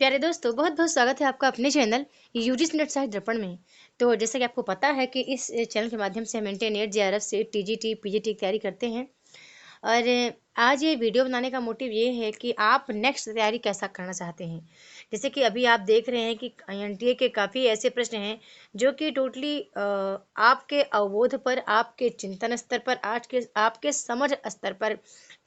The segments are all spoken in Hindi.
प्यारे दोस्तों, बहुत बहुत स्वागत है आपका अपने चैनल यूजीसी नेट साहित्य दर्पण में। तो जैसा कि आपको पता है कि इस चैनल के माध्यम से हम इंटरनेट जेआरएफ से टीजीटी पीजीटी की तैयारी करते हैं। और आज ये वीडियो बनाने का मोटिव ये है कि आप नेक्स्ट तैयारी कैसा करना चाहते हैं। जैसे कि अभी आप देख रहे हैं कि एनटीए के काफ़ी ऐसे प्रश्न हैं जो कि टोटली आपके अवबोध पर, आपके चिंतन स्तर पर, आज के आपके समझ स्तर पर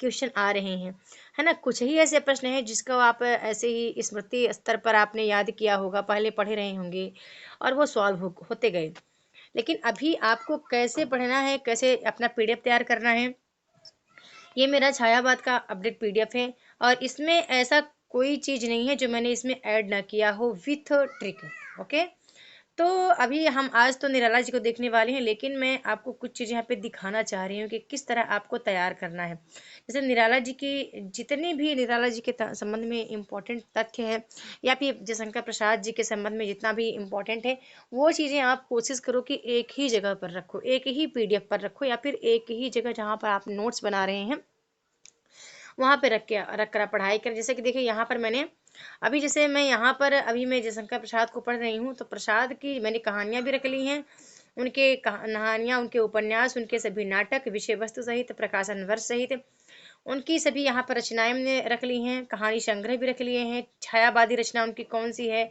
क्वेश्चन आ रहे हैं, है ना। कुछ ही ऐसे प्रश्न हैं जिसको आप ऐसे ही स्मृति स्तर पर आपने याद किया होगा, पहले पढ़े रहे होंगे और वो सॉल्व होते गए। लेकिन अभी आपको कैसे पढ़ना है, कैसे अपना पीडीएफ तैयार करना है, ये मेरा छायावाद का अपडेट पीडीएफ है। और इसमें ऐसा कोई चीज़ नहीं है जो मैंने इसमें ऐड ना किया हो विथ ट्रिक। ओके, तो अभी हम आज तो निराला जी को देखने वाले हैं, लेकिन मैं आपको कुछ चीज़ यहाँ पे दिखाना चाह रही हूँ कि किस तरह आपको तैयार करना है। जैसे निराला जी की जितनी भी निराला जी के संबंध में इम्पोर्टेंट तथ्य है, या फिर जयशंकर प्रसाद जी के संबंध में जितना भी इम्पोर्टेंट है, वो चीज़ें आप कोशिश करो कि एक ही जगह पर रखो, एक ही पीडीएफ पर रखो, या फिर एक ही जगह जहाँ पर आप नोट्स बना रहे हैं वहाँ पे रख कर आप पढ़ाई करें। जैसे कि देखिए यहाँ पर मैंने अभी, जैसे मैं यहाँ पर अभी मैं जयशंकर प्रसाद को पढ़ रही हूँ, तो प्रसाद की मैंने कहानियाँ भी रख ली हैं, उनके कहानियाँ, उनके उपन्यास, उनके सभी नाटक विषय वस्तु सहित, प्रकाशन वर्ष सहित उनकी सभी यहाँ पर रचनाएं हमने रख ली हैं, कहानी संग्रह भी रख लिए हैं। छायावादी रचना उनकी कौन सी है,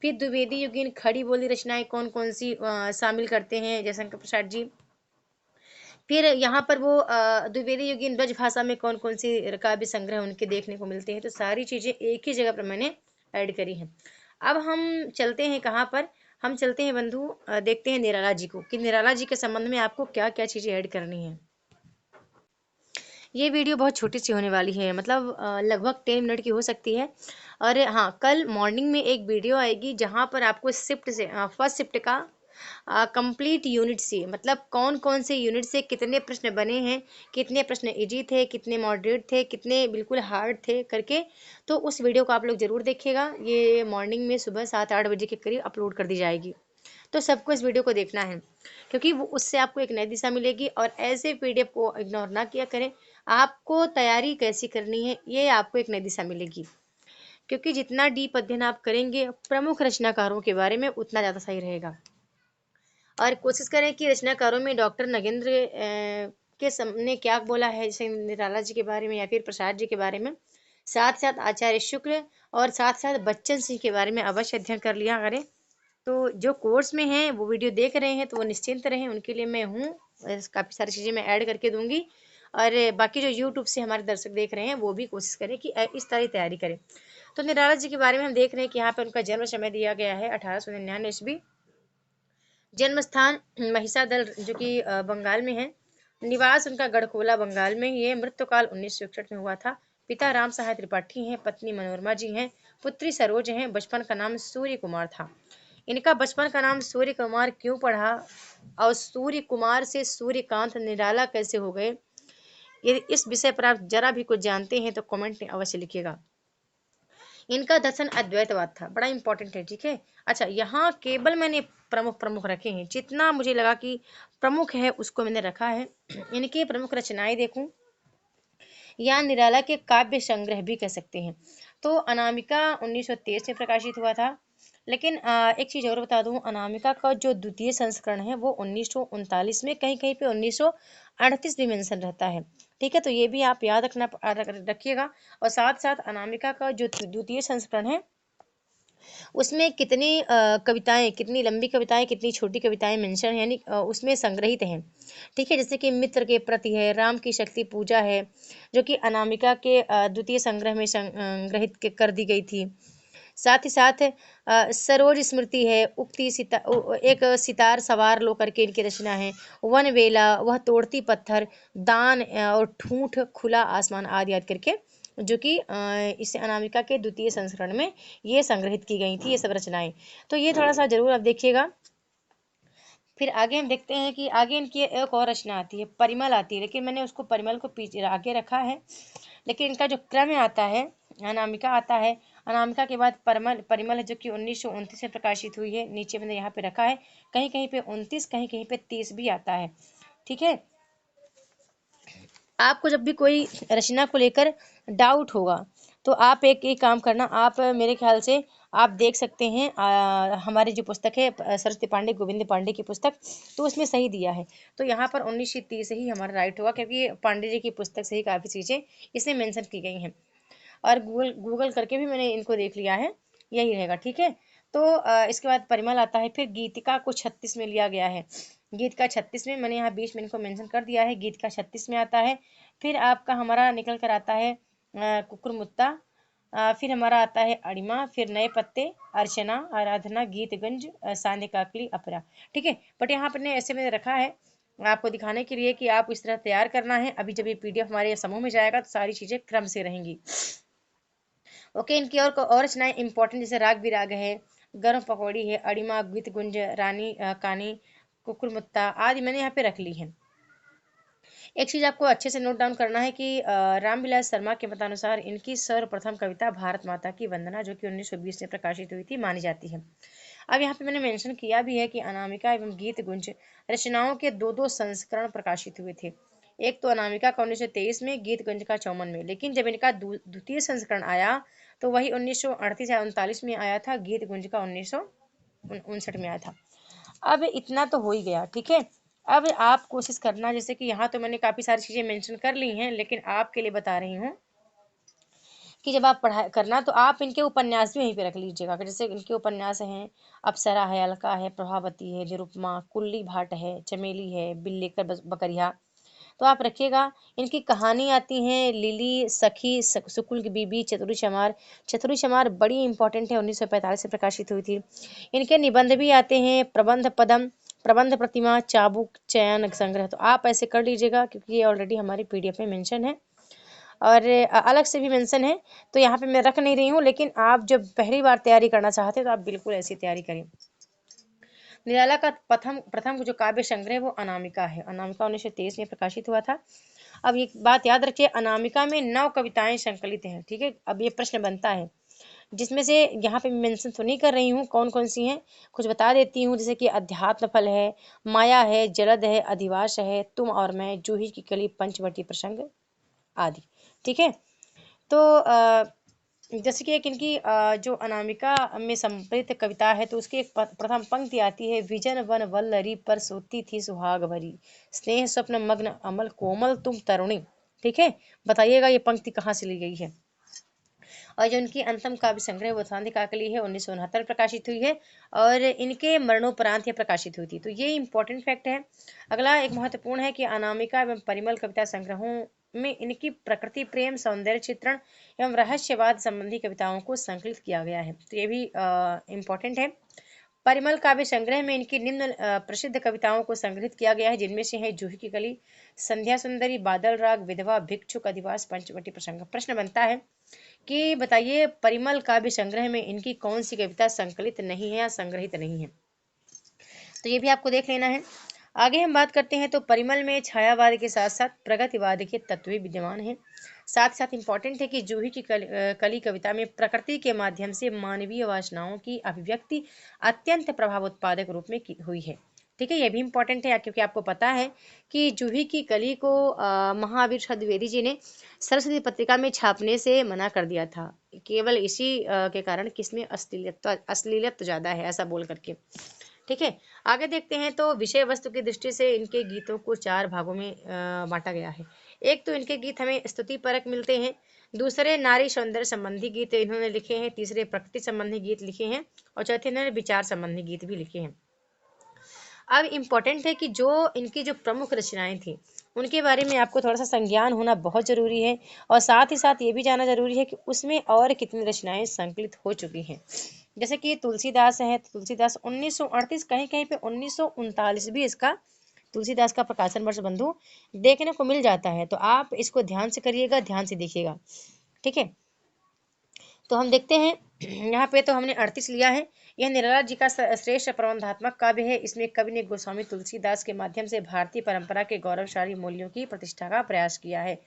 फिर द्विवेदी युगीन खड़ी बोली रचनाएं कौन कौन सी शामिल करते हैं जयशंकर प्रसाद जी। फिर यहाँ पर वो द्विवेदी युगीन ब्रज भाषा में कौन कौन सी काव्य संग्रह उनके देखने को मिलते हैं। तो सारी चीज़ें एक ही जगह पर मैंने ऐड करी हैं। अब हम चलते हैं कहाँ पर, हम चलते हैं बंधु, देखते हैं निराला जी को कि निराला जी के संबंध में आपको क्या क्या चीज़ें ऐड करनी है। ये वीडियो बहुत छोटी सी होने वाली है, मतलब लगभग 10 मिनट की हो सकती है। और हाँ, कल मॉर्निंग में एक वीडियो आएगी जहाँ पर आपको शिफ्ट से फर्स्ट शिफ्ट का कंप्लीट यूनिट से, मतलब कौन कौन से यूनिट से कितने प्रश्न बने हैं, कितने प्रश्न इजी थे, कितने मॉडरेट थे, कितने बिल्कुल हार्ड थे करके। तो उस वीडियो को आप लोग ज़रूर देखिएगा। ये मॉर्निंग में सुबह 7-8 बजे के करीब अपलोड कर दी जाएगी। तो सबको इस वीडियो को देखना है, क्योंकि वो उससे आपको एक नई दिशा मिलेगी। और ऐसे पीडीएफ को इग्नोर ना किया करें। आपको तैयारी कैसी करनी है, ये आपको एक नई दिशा मिलेगी, क्योंकि जितना डीप अध्ययन आप करेंगे प्रमुख रचनाकारों के बारे में, उतना ज़्यादा सही रहेगा। और कोशिश करें कि रचनाकारों में डॉक्टर नगेंद्र के ने क्या बोला है, जैसे निराला जी के बारे में या फिर प्रसाद जी के बारे में, साथ साथ आचार्य शुक्ल और साथ साथ बच्चन सिंह के बारे में अवश्य अध्ययन कर लिया करें। तो जो कोर्स में हैं वो वीडियो देख रहे हैं तो वो निश्चिंत रहें, उनके लिए मैं हूँ, काफ़ी सारी चीज़ें मैं ऐड करके दूंगी। और बाकी जो यूट्यूब से हमारे दर्शक देख रहे हैं वो भी कोशिश करें कि इस तरह तैयारी करें। तो निराला जी के बारे में हम देख रहे हैं कि यहाँ पर उनका जन्म समय दिया गया है 1899 ईस्वी। जन्म स्थान महिषादल, जो कि बंगाल में है। निवास उनका गढ़कोला बंगाल में ही है। मृत्युकाल 1961 में हुआ था। पिता राम सहाय त्रिपाठी हैं, पत्नी मनोरमा जी हैं, पुत्री सरोज हैं। बचपन का नाम सूर्य कुमार था। इनका बचपन का नाम सूर्य कुमार क्यों पढ़ा और सूर्य कुमार से सूर्यकांत निराला कैसे हो गए, यदि इस विषय पर आप जरा भी कुछ जानते हैं तो कमेंट में अवश्य लिखिएगा। इनका दर्शन अद्वैतवाद था, बड़ा इंपॉर्टेंट है, ठीक है। अच्छा, यहाँ केवल मैंने प्रमुख प्रमुख रखे हैं, जितना मुझे लगा कि प्रमुख है उसको मैंने रखा है। इनकी प्रमुख रचनाएं देखूं, या निराला के काव्य संग्रह भी कह सकते हैं। तो अनामिका 1923 में प्रकाशित हुआ था। लेकिन एक चीज़ और बता दूं, अनामिका का जो द्वितीय संस्करण है वो 1939 में, कहीं कहीं पे 1938 भी मेंशन रहता है, ठीक है। तो ये भी आप याद रखिएगा। और साथ साथ अनामिका का जो द्वितीय संस्करण है उसमें कितनी कविताएं, कितनी लंबी कविताएं, कितनी छोटी कविताएं मेंशन, यानी उसमें संग्रहित हैं, ठीक है। जैसे कि मित्र के प्रति है, राम की शक्ति पूजा है, जो कि अनामिका के द्वितीय संग्रह में संग्रहित कर दी गई थी। साथ ही साथ सरोज स्मृति है, उक्ति एक सितार सवार लो करके इनकी रचना है। वन वेला, वह तोड़ती पत्थर, दान और ठूठ, खुला आसमान आदि याद करके, जो कि इस अनामिका के द्वितीय संस्करण में ये संग्रहित की गई थी, ये सब रचनाएं। तो ये थोड़ा सा जरूर आप देखिएगा। फिर आगे हम देखते हैं कि आगे इनकी एक और रचना आती है, परिमल आती है, लेकिन मैंने उसको परिमल को पीछे आगे रखा है। लेकिन इनका जो क्रम आता है, अनामिका आता है, अनामिका के बाद परिमल, परिमल है जो कि 1929 में प्रकाशित हुई है। नीचे मैंने यहाँ पे रखा है, कहीं कहीं पे 29, कहीं कहीं पे 30 भी आता है, ठीक है। आपको जब भी कोई रचना को लेकर डाउट होगा तो आप एक काम करना, आप मेरे ख्याल से आप देख सकते हैं हमारी जो पुस्तक है सरस्वती पांडे गोविंद पांडे की पुस्तक, तो उसमें सही दिया है। तो यहाँ पर 1930 ही हमारा राइट होगा, क्योंकि पांडे जी की पुस्तक से ही काफ़ी चीज़ें इसमें मेंशन की गई हैं, और गूगल गूगल करके भी मैंने इनको देख लिया है, यही रहेगा। ठीक है। तो इसके बाद परिमल आता है, फिर गीतिका को 36 में लिया गया है। गीत का 36 में, मैंने यहाँ 20 में इनको मेंशन कर दिया है, गीत का 36 में आता है। फिर आपका हमारा निकल कर आता है कुकुरमुत्ता, फिर हमारा आता है अड़िमा, फिर नए पत्ते, अर्चना, आराधना, गीतगंज, सांध्य काकली, अपरा। ठीक है। बट यहाँ पर ने ऐसे में रखा है आपको दिखाने के लिए कि आप इस तरह तैयार करना है। अभी जब ये पीडीएफ हमारे समूह में जाएगा तो सारी चीज़ें क्रम से रहेंगी। ओके। इनकी और रचनाएं इंपॉर्टेंट, जैसे राग बिराग है, गर्म पकौड़ी है, अड़िमा, गीत गुंज, रानी कानी, कुकुरमुत्ता आदि मैंने यहाँ पे रख ली है। एक चीज आपको अच्छे से नोट डाउन करना है कि रामविलास शर्मा के मतानुसार इनकी सर्वप्रथम कविता भारत माता की वंदना, जो कि 1920 में प्रकाशित हुई थी, मानी जाती है। अब यहाँ पे मैंने मेंशन किया भी है कि अनामिका एवं गीत गुंज रचनाओं के दो संस्करण प्रकाशित हुए थे। एक तो अनामिका का 1923 में, गीत गुंज का 54 में, लेकिन जब इनका द्वितीय संस्करण आया तो वही 1938 या 39 में आया था, गीत गुंज का 1959 में आया था। अब इतना तो हो ही गया। ठीक है। अब आप कोशिश करना, जैसे कि यहाँ तो मैंने काफ़ी सारी चीज़ें मेंशन कर ली हैं, लेकिन आपके लिए बता रही हूँ कि जब आप पढ़ाई करना तो आप इनके उपन्यास भी वहीं पे रख लीजिएगा। जैसे इनके उपन्यास हैं, अप्सरा है, अलका है, प्रभावती है, निरुपमा, कुल्ली भाट है, चमेली है, बिल्लेकर बकरिया, तो आप रखिएगा। इनकी कहानी आती हैं, लिली, सखी, सुकुल की बीबी, चतुरी चमार। चतुरी चमार बड़ी इंपॉर्टेंट है, 1945 से प्रकाशित हुई थी। इनके निबंध भी आते हैं, प्रबंध पदम, प्रबंध प्रतिमा, चाबुक, चयन संग्रह। तो आप ऐसे कर लीजिएगा, क्योंकि ये ऑलरेडी हमारी पीडीएफ में मेंशन है, और अलग से भी मेंशन है, तो यहाँ पे मैं रख नहीं रही हूँ। लेकिन आप जब पहली बार तैयारी करना चाहते हैं तो आप बिल्कुल ऐसी तैयारी करें। निराला का प्रथम प्रथम जो काव्य संग्रह वो अनामिका है। अनामिका 1923 में प्रकाशित हुआ था। अब ये बात याद रखिए, अनामिका में 9 कविताएं संकलित हैं। ठीक है। अब ये प्रश्न बनता है, जिसमें से यहाँ पे मेंशन तो नहीं कर रही हूँ कौन कौन सी हैं, कुछ बता देती हूँ। जैसे कि अध्यात्म फल है, माया है, जलद है, अधिवास है, तुम और मैं, जूही की कली, पंचवटी प्रसंग आदि। ठीक है। तो जैसे कि एक इनकी जो अनामिका में संप्रेरित कविता है, तो उसकी एक प्रथम पंक्ति आती है, विजन वन वल्लरी पर सोती थी सुहाग भरी, स्नेह स्वप्न मग्न अमल कोमल तुम तरुणी। ठीक है। बताइएगा ये पंक्ति कहाँ से ली गई है। और जो इनकी अंतिम काव्य संग्रह वो सांध्य काकली है, 1969 प्रकाशित हुई है, और इनके मरणोपरांत ये प्रकाशित हुई थी। तो ये इंपॉर्टेंट फैक्ट है। अगला एक महत्वपूर्ण है कि अनामिका एवं परिमल कविता संग्रहों में इनकी प्रकृति प्रेम, सौंदर्य चित्रण एवं रहस्यवाद संबंधी कविताओं को संकलित किया गया है। तो ये भी इम्पोर्टेंट है। परिमल काव्य संग्रह में इनकी निम्न प्रसिद्ध कविताओं को संग्रहित किया गया है, जिनमें से है जूही की कली, संध्या सुंदरी, बादल राग, विधवा, भिक्षुक, अधिवास, पंचवटी प्रसंग। प्रश्न बनता है कि बताइए परिमल काव्य संग्रह में इनकी कौन सी कविता संकलित नहीं है या संग्रहित नहीं है। तो ये भी आपको देख लेना है। आगे हम बात करते हैं, तो परिमल में छायावाद के साथ साथ प्रगतिवाद के तत्व भी विद्यमान हैं। साथ साथ इम्पोर्टेंट है कि जूही की कली कविता में प्रकृति के माध्यम से मानवीय वासनाओं की अभिव्यक्ति अत्यंत प्रभाव उत्पादक रूप में हुई है। ठीक है। ये भी इम्पोर्टेंट है, क्योंकि आपको पता है कि जूही की कली को महावीर द्विवेदी जी ने सरस्वती पत्रिका में छापने से मना कर दिया था, केवल इसी के कारण किसमें अश्लीलता ज़्यादा है, ऐसा बोल करके। ठीक है। आगे देखते हैं, तो विषय वस्तु की दृष्टि से इनके गीतों को 4 भागों में बांटा गया है। एक तो इनके गीत हमें स्तुति परक मिलते हैं, दूसरे नारी सौंदर्य संबंधी गीत इन्होंने लिखे हैं, तीसरे प्रकृति संबंधी गीत लिखे हैं, और चौथे इन्होंने विचार संबंधी गीत भी लिखे हैं। अब इम्पोर्टेंट है कि जो इनकी जो प्रमुख रचनाएं थी उनके बारे में आपको थोड़ा सा संज्ञान होना बहुत ज़रूरी है, और साथ ही साथ ये भी जानना जरूरी है कि उसमें और कितनी रचनाएं संकलित हो चुकी हैं। जैसे कि तुलसीदास है, तो तुलसीदास 1938, कहीं कहीं पे 1939 भी इसका तुलसीदास का प्रकाशन वर्ष बंधु देखने को मिल जाता है। तो आप इसको ध्यान से करिएगा, ध्यान से देखिएगा। ठीक है। तो हम देखते हैं, यहाँ पे तो हमने 38 लिया है। यह निराला जी का श्रेष्ठ प्रबंधात्मक काव्य है। इसमें कवि ने गोस्वामी तुलसीदास के माध्यम से भारतीय परंपरा के गौरवशाली मूल्यों की प्रतिष्ठा का प्रयास किया है।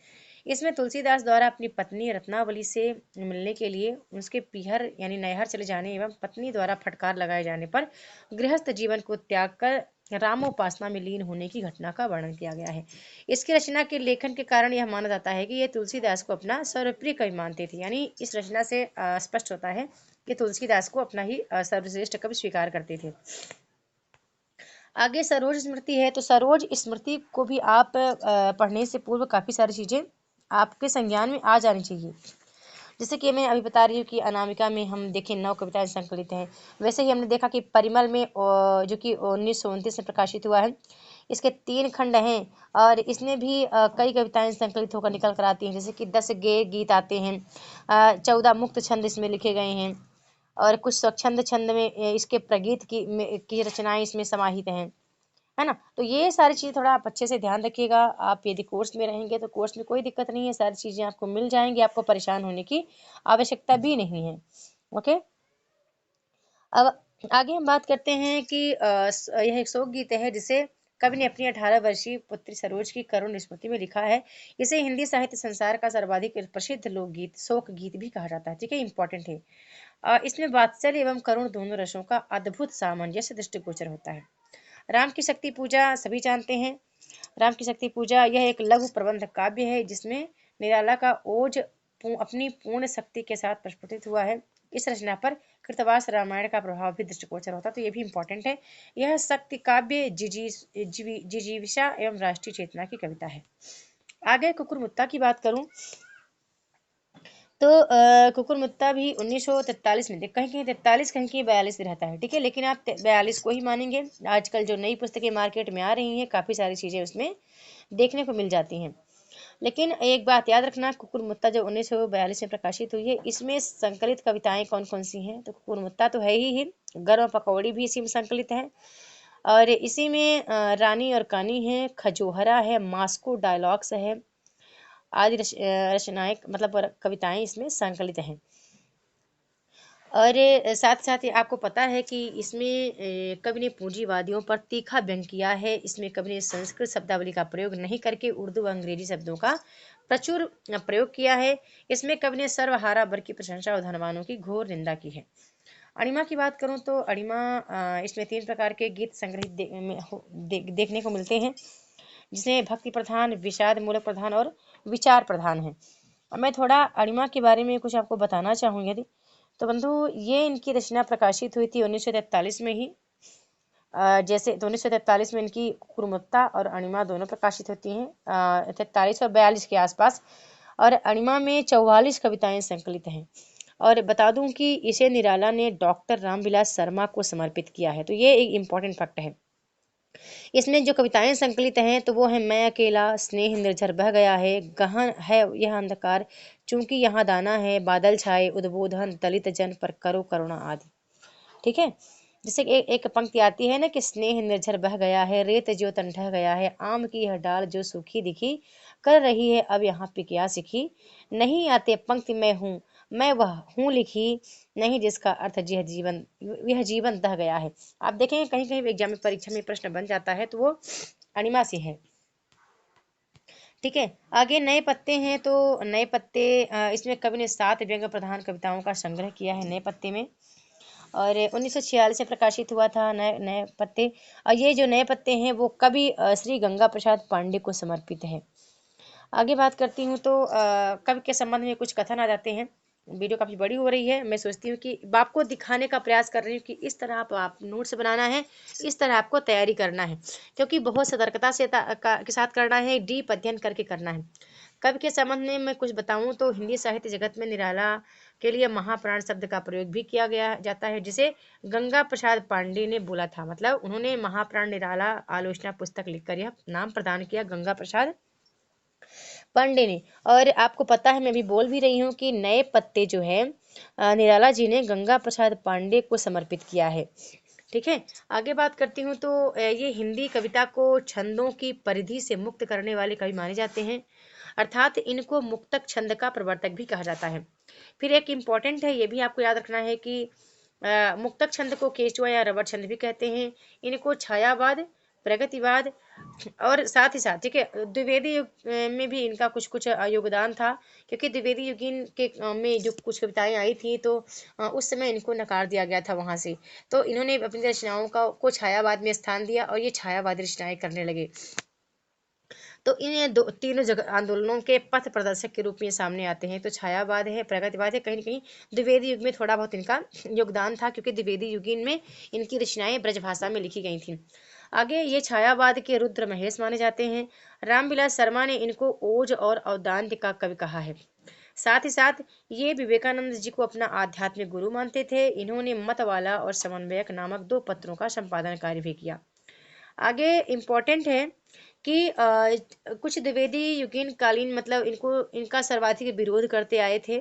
इसमें तुलसीदास द्वारा अपनी पत्नी रत्नावली से मिलने के लिए उसके पीहर यानी नैहर चले जाने एवं पत्नी द्वारा फटकार लगाए जाने पर गृहस्थ जीवन को त्याग कर रामोपासना में लीन होने की घटना का वर्णन किया गया है। इसकी रचना के लेखन के कारण यह माना जाता है कि ये तुलसीदास को अपना सर्वप्रिय कवि मानते थे। यानी इस रचना से स्पष्ट होता है कि तुलसीदास को अपना ही सर्वश्रेष्ठ कवि स्वीकार करते थे। आगे सरोज स्मृति है, तो सरोज स्मृति को भी आप पढ़ने से पूर्व काफ़ी सारी चीज़ें आपके संज्ञान में आ जानी चाहिए। जैसे कि मैं अभी बता रही हूँ कि अनामिका में हम देखें 9 कविताएं संकलित हैं। वैसे ही हमने देखा कि परिमल में जो कि 1929 में प्रकाशित हुआ है, इसके 3 खंड हैं और इसमें भी कई कविताएं संकलित होकर निकल कर आती हैं। जैसे कि 10 गीत आते हैं, 14 मुक्त छंद इसमें लिखे गए हैं और कुछ स्वच्छंद छंद में इसके प्रगीत की रचनाएं इसमें समाहित हैं, है ना। तो ये सारी चीज़ थोड़ा आप अच्छे से ध्यान रखिएगा। आप यदि कोर्स में रहेंगे तो कोर्स में कोई दिक्कत नहीं है, सारी चीज़ें आपको मिल जाएंगी, आपको परेशान होने की आवश्यकता भी नहीं है। ओके, अब आगे हम बात करते हैं कि यह एक शोक गीत है जिसे कवि ने अपनी 18 वर्षीय पुत्री सरोज की करुण स्मृति में लिखा है। इसे हिंदी साहित्य संसार का सर्वाधिक प्रसिद्ध लोकगीत शोक गीत भी कहा जाता है। ठीक है, इंपॉर्टेंट है। इसमें वात्सल्य एवं करुण दोनों रसों का अद्भुत सामंजस्य दृष्टिगोचर होता है। राम की शक्ति पूजा सभी जानते हैं। राम की शक्ति पूजा यह एक लघु प्रबंध काव्य है जिसमें निराला का ओज अपनी पूर्ण शक्ति के साथ प्रस्फुटित हुआ है। इस रचना पर कृतवास रामायण का प्रभाव भी दृष्टिगोचर होता है, तो ये भी इंपॉर्टेंट है। यह शक्ति काव्य जिजीविषा एवं राष्ट्रीय चेतना की कविता है। आगे कुकुरमुत्ता की बात करूं तो कुकुरमुत्ता भी 1943 में, कहीं कहीं 43 कहीं कहीं 42 रहता है। ठीक है, लेकिन आप 42 को ही मानेंगे। आजकल जो नई पुस्तकें मार्केट में आ रही हैं काफ़ी सारी चीज़ें उसमें देखने को मिल जाती हैं। लेकिन एक बात याद रखना, कुकुरमुत्ता जो 1942 में प्रकाशित हुई है, इसमें संकलित कविताएं कौन कौन सी हैं? तो कुकुरमुत्ता तो है ही, गर्म पकौड़ी भी इसी में संकलित है और इसी में रानी और कानी है, खजोहरा है, मास्को डायलॉग्स है आदि रचनाएं मतलब कविताएं इसमें संकलित हैं। और साथ साथ ही आपको पता है कि इसमें कवि ने पूंजीवादियों पर तीखा व्यंग किया है। इसमें कवि ने संस्कृत शब्दावली का प्रयोग नहीं करके उर्दू व अंग्रेजी शब्दों का प्रचुर प्रयोग किया है। इसमें कवि ने सर्वहारा वर्ग की प्रशंसा और धनवानों की घोर निंदा की है। अणिमा की बात करूं तो अणिमा इसमें 3 प्रकार के गीत संग्रहित देखने को मिलते हैं, जिसमें भक्ति प्रधान, विषाद मूलक प्रधान और विचार प्रधान है। अब मैं थोड़ा अणिमा के बारे में कुछ आपको बताना चाहूँगी। यदि तो बंधु, ये इनकी रचना प्रकाशित हुई थी 1943 में ही। जैसे तो 1943 में इनकी कुकुरमुत्ता और अणिमा दोनों प्रकाशित होती हैं 43 और 42 के आसपास। और अणिमा में 44 कविताएं संकलित हैं और बता दूं कि इसे निराला ने डॉक्टर रामविलास शर्मा को समर्पित किया है। तो ये एक इम्पॉर्टेंट फैक्ट है। इसमें जो कविताएं संकलित हैं तो वो है मैं अकेला, स्नेह निर्झर बह गया है, गहन है यह अंधकार, चूंकि यहाँ दाना है, बादल छाए, उद्बोधन, दलित जन पर करो करुणा आदि। ठीक है, जैसे एक पंक्ति आती है ना कि स्नेह निर्झर बह गया है, रेत जो तन ढह गया है, आम की यह डाल जो सूखी दिखी, कर रही है अब यहाँ पे क्या सीखी, नहीं आते पंक्ति मैं वह हूँ लिखी, नहीं जिसका अर्थ यह जीवन दह गया है। आप देखेंगे कहीं कहीं एग्जाम में परीक्षा में प्रश्न बन जाता है तो वो अणिमा से है। ठीक है, आगे नए पत्ते हैं तो नए पत्ते इसमें कवि ने 7 व्यंग्य प्रधान कविताओं का संग्रह किया है नए पत्ते में और 1946 में प्रकाशित हुआ था नए नए पत्ते। और ये जो नए पत्ते हैं वो कवि श्री गंगा प्रसाद पांडे को समर्पित है। आगे बात करती हूँ तो कवि के संबंध में कुछ कथन आ जाते हैं। वीडियो काफ़ी बड़ी हो रही है, मैं सोचती हूँ कि आपको दिखाने का प्रयास कर रही हूँ कि इस तरह आप नोट्स बनाना है, इस तरह आपको तैयारी करना है, क्योंकि बहुत सतर्कता से के साथ करना है, डीप अध्ययन करके करना है। कवि के संबंध में मैं कुछ बताऊं तो हिंदी साहित्य जगत में निराला के लिए महाप्राण शब्द का प्रयोग भी किया गया जाता है, जिसे गंगा प्रसाद पांडे ने बोला था। मतलब उन्होंने महाप्राण निराला आलोचना पुस्तक लिखकर यह नाम प्रदान किया, गंगा प्रसाद पांडे ने। और आपको पता है, मैं भी बोल भी रही हूँ कि नए पत्ते जो है निराला जी ने गंगा प्रसाद पांडे को समर्पित किया है। ठीक है, आगे बात करती हूँ तो ये हिंदी कविता को छंदों की परिधि से मुक्त करने वाले कवि माने जाते हैं, अर्थात इनको मुक्तक छंद का प्रवर्तक भी कहा जाता है। फिर एक इम्पॉर्टेंट है, ये भी आपको याद रखना है कि मुक्तक छंद को केचुआ या रबर छंद भी कहते हैं। इनको छायावाद, प्रगतिवाद और साथ ही साथ, ठीक है, द्विवेदी युग में भी इनका कुछ कुछ योगदान था, क्योंकि द्विवेदी युगीन के में जो कुछ कविताएं आई थी तो उस समय इनको नकार दिया गया था वहां से। तो इन्होंने अपनी रचनाओं का को छायावाद में स्थान दिया और ये छायावादी रचनाएं करने लगे। तो इन तीनों जगह आंदोलनों के पथ प्रदर्शक के रूप में सामने आते हैं। तो छायावाद है, प्रगतिवाद है, कहीं न कहीं द्विवेदी युग में थोड़ा बहुत इनका योगदान था, क्योंकि द्विवेदी युगीन में इनकी रचनाएं ब्रजभाषा में लिखी गई थीं। आगे ये छायावाद के रुद्र महेश माने जाते हैं। रामविलास शर्मा ने इनको ओज और औदान्य का कवि कहा है। साथ ही साथ ये विवेकानंद जी को अपना आध्यात्मिक गुरु मानते थे। इन्होंने मतवाला और समन्वयक नामक 2 पत्रों का संपादन कार्य भी किया। आगे इम्पोर्टेंट है कि कुछ द्विवेदी युगीन कालीन मतलब इनका सर्वाधिक विरोध करते आए थे।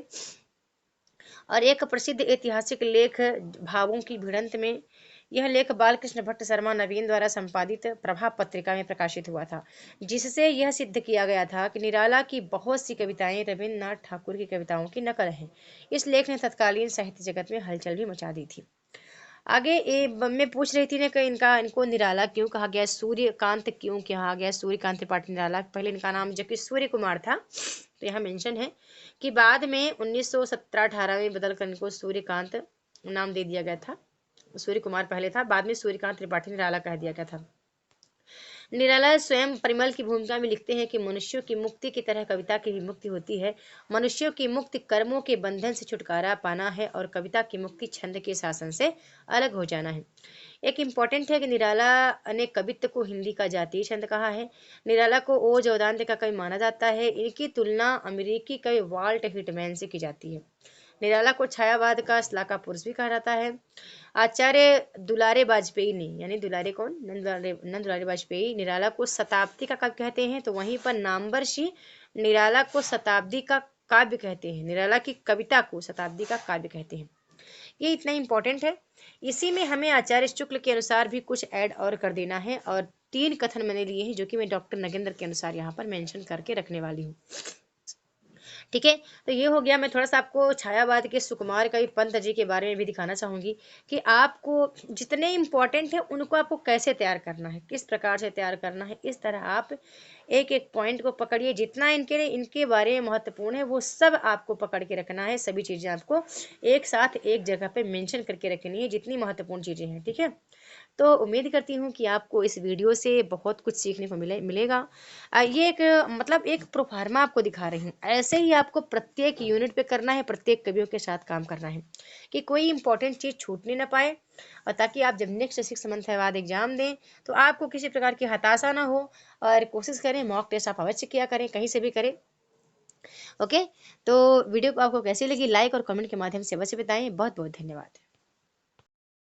और एक प्रसिद्ध ऐतिहासिक लेख भावों की भिड़ंत में, यह लेख बालकृष्ण भट्ट शर्मा नवीन द्वारा संपादित प्रभा पत्रिका में प्रकाशित हुआ था, जिससे यह सिद्ध किया गया था कि निराला की बहुत सी कविताएं रविन्द्रनाथ ठाकुर की कविताओं की नकल हैं। इस लेख ने तत्कालीन साहित्य जगत में हलचल भी मचा दी थी। आगे मैं पूछ रही थी ना कि इनको निराला क्यों कहा गया, सूर्यकांत क्यों कहा गया, सूर्यकांत त्रिपाठी निराला। पहले इनका नाम जबकि सूर्य कुमार था, तो यहाँ मेंशन है कि बाद में 1917-18 में बदलकर इनको सूर्यकांत नाम दे दिया गया था। सूर्य कुमार पहले था, बाद में सूर्यकांत त्रिपाठी निराला कह दिया गया था। निराला स्वयं परिमल की भूमिका में लिखते हैं कि मनुष्यों की मुक्ति की तरह कविता की भी मुक्ति होती है। मनुष्यों की मुक्ति कर्मों के बंधन से छुटकारा पाना है और कविता की मुक्ति छंद के शासन से अलग हो जाना है। एक इम्पॉर्टेंट है कि निराला ने कवित्व को हिंदी का जातीय छंद कहा है। निराला को ओज औदान्य का कवि माना जाता है। इनकी तुलना अमेरिकी कवि वाल्ट व्हिटमैन से की जाती है। निराला को छायावाद का श्लाघा पुरुष भी कहा जाता है। आचार्य दुलारे वाजपेयी ने, यानी दुलारे कौन, नंद दुलारे वाजपेयी, निराला को शताब्दी का काव्य कहते हैं। तो वहीं पर नामवर सिंह निराला को शताब्दी का काव्य कहते हैं। निराला की कविता को शताब्दी का काव्य कहते हैं। ये इतना इम्पोर्टेंट है। इसी में हमें आचार्य शुक्ल के अनुसार भी कुछ ऐड और कर देना है, और 3 कथन मैंने लिए हैं जो कि मैं डॉक्टर नगेंद्र के अनुसार यहाँ पर मेंशन करके रखने वाली हूँ। ठीक है, तो ये हो गया। मैं थोड़ा सा आपको छायावाद के सुकुमार कवि पंत जी के बारे में भी दिखाना चाहूंगी कि आपको जितने इम्पोर्टेंट है उनको आपको कैसे तैयार करना है, किस प्रकार से तैयार करना है। इस तरह आप एक एक पॉइंट को पकड़िए, जितना इनके बारे में महत्वपूर्ण है वो सब आपको पकड़ के रखना है। सभी चीज़ें आपको एक साथ एक जगह पे मेंशन करके रखनी है, जितनी महत्वपूर्ण चीज़ें हैं। ठीक है, तो उम्मीद करती हूँ कि आपको इस वीडियो से बहुत कुछ सीखने को मिलेगा। ये एक मतलब एक प्रोफार्मा आपको दिखा रही हूँ। ऐसे ही आपको प्रत्येक यूनिट पे करना है, प्रत्येक कवियों के साथ काम करना है कि कोई इंपॉर्टेंट चीज़ छूटने ना पाए, और ताकि आप जब नेक्स्ट 6 मंथ के बाद एग्जाम दें तो आपको किसी प्रकार की हताशा ना हो। और कोशिश करें, मॉक टेस्ट आप अवश्य किया करें, कहीं से भी करें। ओके, तो वीडियो आपको कैसी लगी लाइक और कमेंट के माध्यम से अवश्य बताएं। बहुत बहुत धन्यवाद।